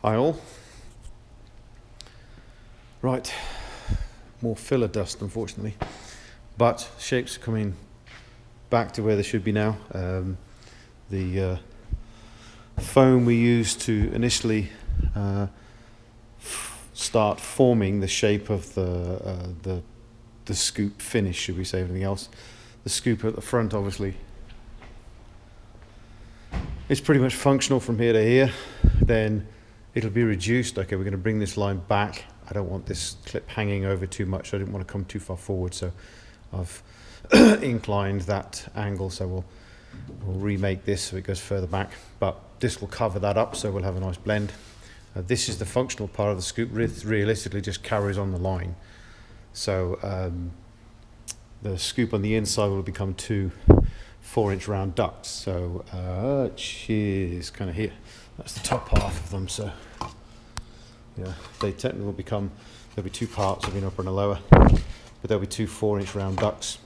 Hi all. Right, more filler dust unfortunately, but shapes are coming back to where they should be now. The foam we used to initially start forming the shape of the scoop finish, should we say, everything else. The scoop at the front obviously it's pretty much functional from here to here. Then it'll be reduced. Okay, we're going to bring this line back. I don't want this clip hanging over too much. I didn't want to come too far forward, so I've inclined that angle. So we'll remake this so it goes further back. But this will cover that up, so we'll have a nice blend. This is the functional part of the scoop. Realistically, just carries on the line. So the scoop on the inside will become two 4-inch round ducts. So which is kind of here. That's the top half of them. So yeah, they technically will become, there'll be two parts, there'll be an upper and a lower, but there'll be two 4-inch round ducts.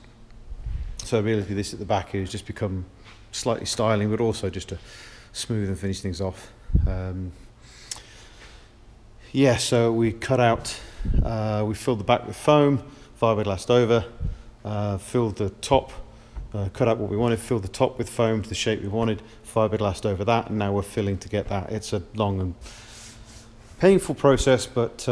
So really this at the back is just become slightly styling, but also just to smooth and finish things off. Yeah, so we cut out, we filled the back with foam, fiberglassed over, filled the top, cut out what we wanted, filled the top with foam to the shape we wanted, fiberglassed over that, and now we're filling to get that. It's a long and painful process, but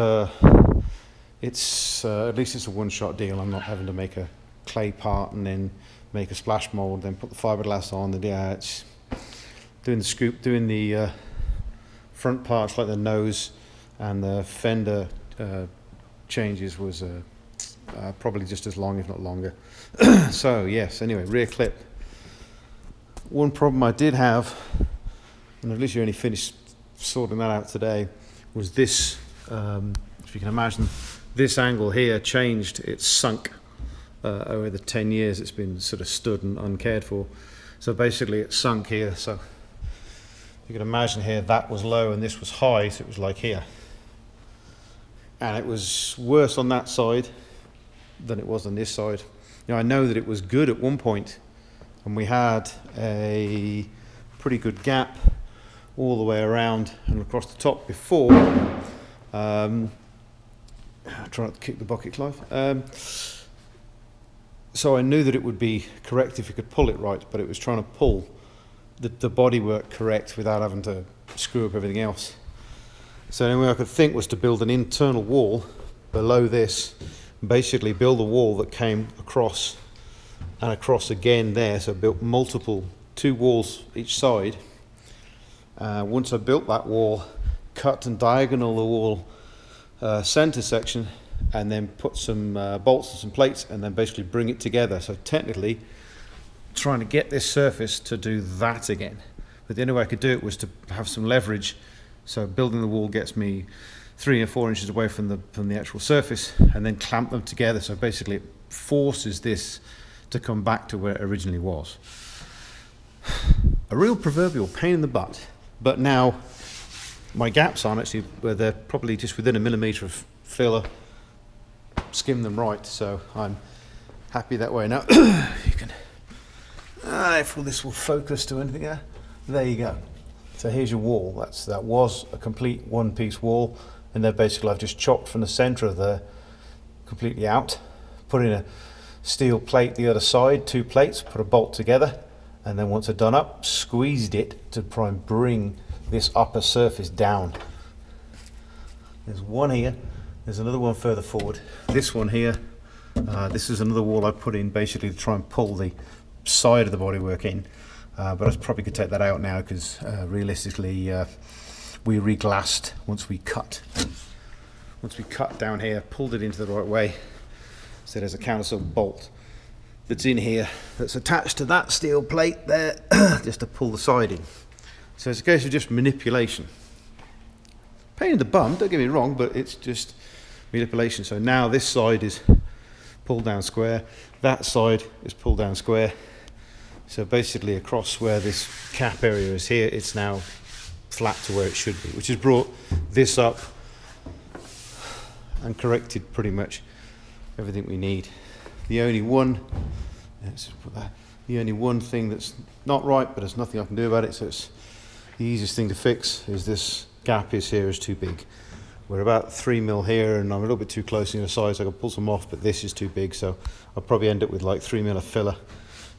it's at least it's a one-shot deal. I'm not having to make a clay part and then make a splash mold, then put the fiberglass on. And yeah, it's doing the scoop, doing the front parts like the nose and the fender changes was probably just as long, if not longer. So yes, anyway, rear clip. One problem I did have, and at least you only finished sorting that out today, was this, if you can imagine, this angle here changed. It's sunk over the 10 years it's been sort of stood and uncared for. So basically it sunk here. So you can imagine here that was low and this was high, so it was like here. And it was worse on that side than it was on this side. Now I know that it was good at one point, and we had a pretty good gap all the way around and across the top before. Try not to kick the bucket, Clive. So I knew that it would be correct if you could pull it right, but it was trying to pull the bodywork correct without having to screw up everything else. So the only way I could think was to build an internal wall below this, basically build a wall that came across and across again there. So I built two walls each side. Once I built that wall, cut and diagonal the wall center section, and then put some bolts and some plates, and then basically bring it together. So technically trying to get this surface to do that again, but the only way I could do it was to have some leverage. So building the wall gets me 3 or 4 inches away from the actual surface, and then clamp them together. So basically it forces this to come back to where it originally was. A real proverbial pain in the butt. But now my gaps aren't actually where they're probably just within 1 millimeter of filler. Skim them right, so I'm happy that way. Now you can, if all this will focus to anything there. There you go. So here's your wall. That was a complete one-piece wall, and then basically I've just chopped from the center of there completely out, put in a steel plate the other side, 2 plates, put a bolt together, and then once they're done up, squeezed it to try and bring this upper surface down. There's one here, there's another one further forward. This one here, this is another wall I put in basically to try and pull the side of the bodywork in. But I probably could take that out now because realistically we reglassed once we cut. Once we cut down here, pulled it into the right way. So there's a countersunk bolt that's in here that's attached to that steel plate there just to pull the side in. So it's a case of just manipulation. Pain in the bum, don't get me wrong, but it's just manipulation. So now this side is pulled down square, that side is pulled down square. So basically across where this cap area is here, it's now flat to where it should be, which has brought this up and corrected pretty much everything we need. The only one, let's put that, the only one thing that's not right, but there's nothing I can do about it, so it's the easiest thing to fix, is this gap is here is too big. We're about 3 mil here, and I'm a little bit too close on the side, so I can pull some off, but this is too big, so I'll probably end up with like 3 mil of filler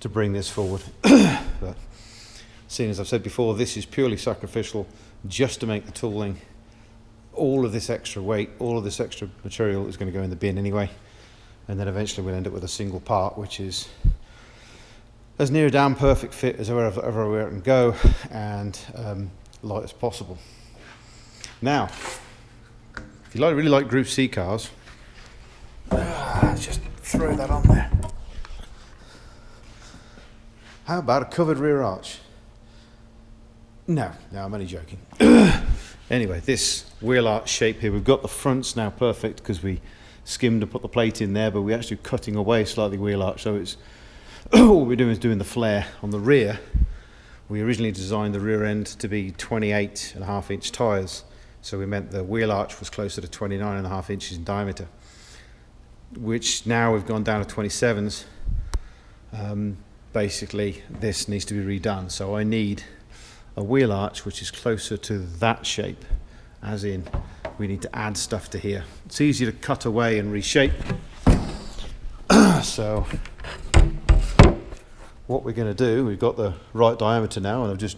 to bring this forward. But seeing as I've said before, this is purely sacrificial just to make the tooling. All of this extra weight, all of this extra material is going to go in the bin anyway, and then eventually we'll end up with a single part which is as near a damn perfect fit as everywhere it can go, and light as possible. Now, if you really like Group C cars, just throw that on there. How about a covered rear arch? No, I'm only joking. Anyway, this wheel arch shape here, we've got the fronts now perfect because we skimmed and put the plate in there, but we're actually cutting away slightly wheel arch, so it's all we're doing is doing the flare. On the rear, we originally designed the rear end to be 28.5-inch tyres, so we meant the wheel arch was closer to 29.5 inches in diameter, which now we've gone down to 27s. Basically, this needs to be redone, so I need a wheel arch which is closer to that shape, as in we need to add stuff to here. It's easy to cut away and reshape. So what we're going to do, we've got the right diameter now, and I've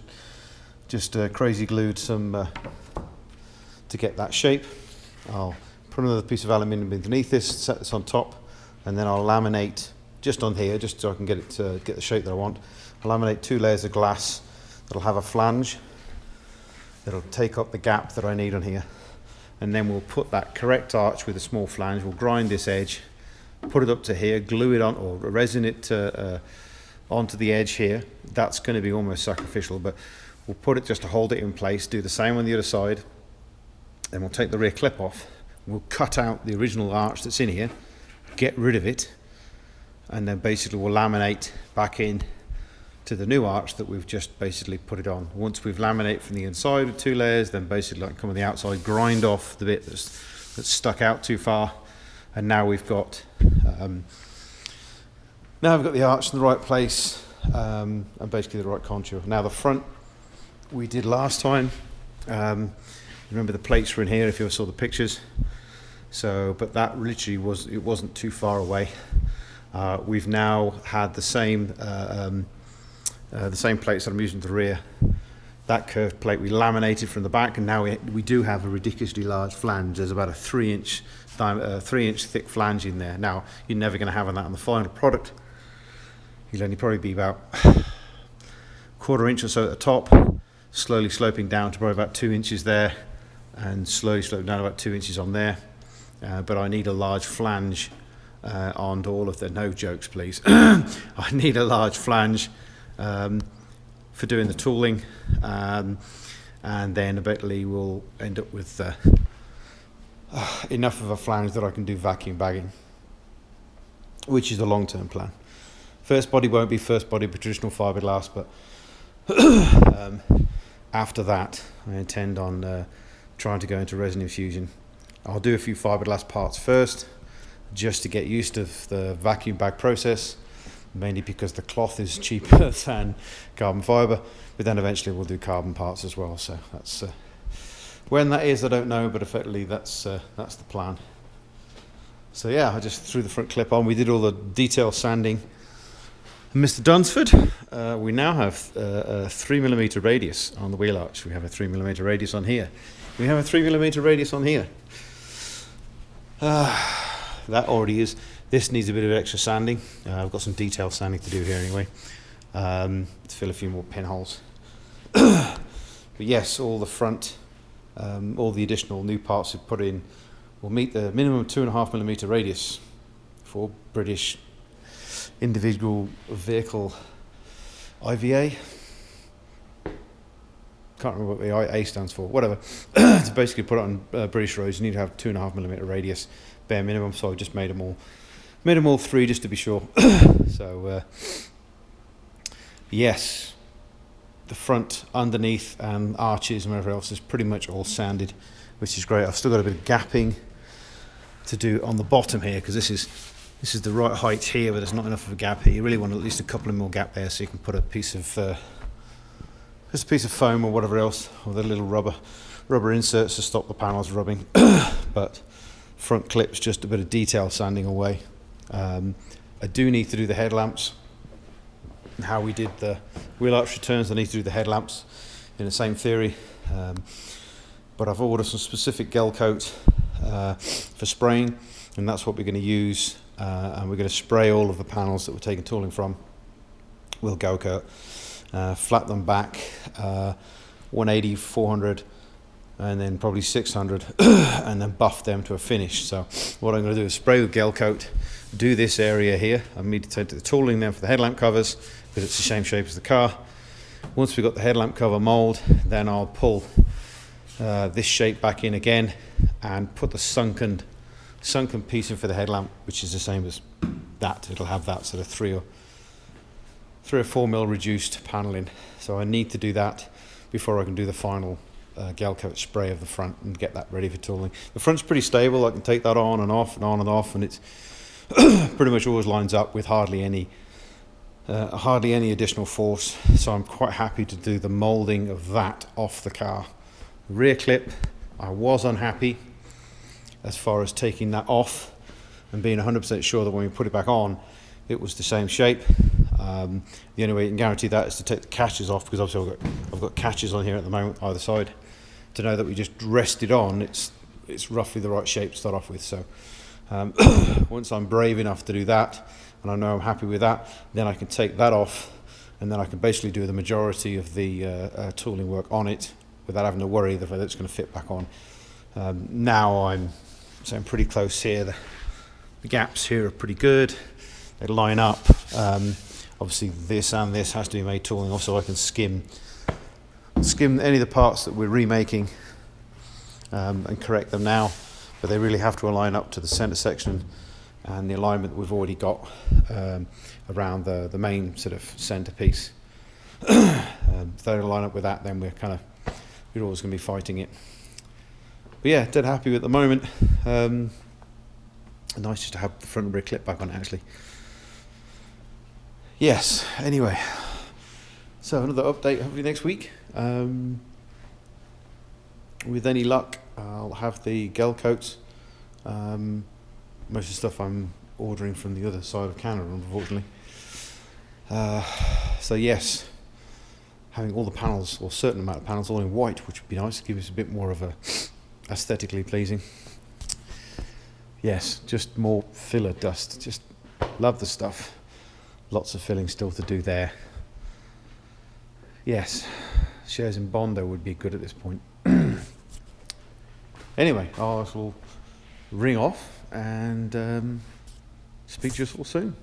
just crazy glued some to get that shape. I'll put another piece of aluminium beneath this, set this on top, and then I'll laminate just on here, just so I can get it to get the shape that I want. I'll laminate 2 layers of glass that'll have a flange that'll take up the gap that I need on here, and then we'll put that correct arch with a small flange. We'll grind this edge, put it up to here, glue it on, or resin it onto the edge here. That's going to be almost sacrificial, but we'll put it just to hold it in place. Do the same on the other side. Then we'll take the rear clip off. We'll cut out the original arch that's in here, get rid of it, and then basically we'll laminate back in to the new arch that we've just basically put it on. Once we've laminated from the inside with 2 layers, then basically like come on the outside, grind off the bit that's stuck out too far, and now we've got the arch in the right place, and basically the right contour. Now the front we did last time. Remember the plates were in here if you saw the pictures. So, but that literally wasn't too far away. We've now had the same plates that I'm using at the rear. That curved plate we laminated from the back, and now we do have a ridiculously large flange. There's about a 3-inch thick flange in there. Now you're never going to have that on the final product. You'll only probably be about 1/4 inch or so at the top, slowly sloping down to probably about 2 inches there, and slowly sloping down about 2 inches on there. But I need a large flange on all of the, no jokes please. I need a large flange for doing the tooling, and then eventually we'll end up with enough of a flange that I can do vacuum bagging, which is the long-term plan. First body won't be first body traditional fiberglass, but after that I intend on trying to go into resin infusion. I'll do a few fiberglass parts first just to get used to the vacuum bag process, mainly because the cloth is cheaper than carbon fiber, but then eventually we'll do carbon parts as well. So that's when that is, I don't know, but effectively that's the plan. So yeah, I just threw the front clip on. We did all the detail sanding. Mr. Dunsford, we now have a 3mm radius on the wheel arch. We have a 3mm radius on here. We have a 3mm radius on here. That already is. This needs a bit of extra sanding. I've got some detail sanding to do here anyway, to fill a few more pinholes. But yes, all the front, all the additional new parts we've put in will meet the minimum 2.5mm radius for British individual vehicle IVA. Can't remember what the IA stands for, whatever. To basically put it on British roads, you need to have 2.5mm radius, bare minimum. So I just made them all 3 just to be sure. So yes, the front, underneath, and arches and whatever else is pretty much all sanded, which is great. I've still got a bit of gapping to do on the bottom here, because this is the right height here, but there's not enough of a gap here. You really want at least a couple of more gap there, so you can put a piece of just a piece of foam or whatever else, or the little rubber rubber inserts to stop the panels rubbing, but front clips just a bit of detail sanding away. I do need to do the headlamps. How we did the wheel arch returns, I need to do the headlamps in the same theory, but I've ordered some specific gel coat for spraying, and that's what we're going to use, and we're going to spray all of the panels that we're taking tooling from. We'll gel coat, flat them back, 180, 400, and then probably 600, and then buff them to a finish. So what I'm going to do is spray with gel coat, do this area here. I need to take the tooling then for the headlamp covers, because it's the same shape as the car. Once we've got the headlamp cover mold, then I'll pull this shape back in again and put the sunken piece in for the headlamp, which is the same as that. It'll have that sort of 3 or 4 mil reduced paneling. So I need to do that before I can do the final gel coat spray of the front and get that ready for tooling. The front's pretty stable. I can take that on and off and on and off, and it's pretty much always lines up with hardly any additional force. So I'm quite happy to do the molding of that off the car. Rear clip, I was unhappy as far as taking that off and being 100% sure that when we put it back on, it was the same shape. The only way you can guarantee that is to take the catches off, because obviously I've got catches on here at the moment either side, to know that we just rested on. It's roughly the right shape to start off with. So once I'm brave enough to do that, and I know I'm happy with that, then I can take that off, and then I can basically do the majority of the tooling work on it without having to worry that it's going to fit back on. Now I'm pretty close here. The gaps here are pretty good. They line up. Obviously this and this has to be made tooling off, so I can skim any of the parts that we're remaking and correct them now, but they really have to align up to the center section and the alignment that we've already got around the main sort of centerpiece. If they don't line up with that, then we're always going to be fighting it. But yeah, dead happy with it at the moment. Nice just to have the front and rear clip back on it, actually. Yes, anyway, so another update hopefully next week. With any luck, I'll have the gel coats. Most of the stuff I'm ordering from the other side of Canada, unfortunately. So yes, having all the panels, or a certain amount of panels, all in white, which would be nice, give us a bit more of a aesthetically pleasing. Yes, just more filler dust. Just love the stuff. Lots of filling still to do there. Yes, shares in Bondo would be good at this point. Anyway, I will ring off and speak to you all soon.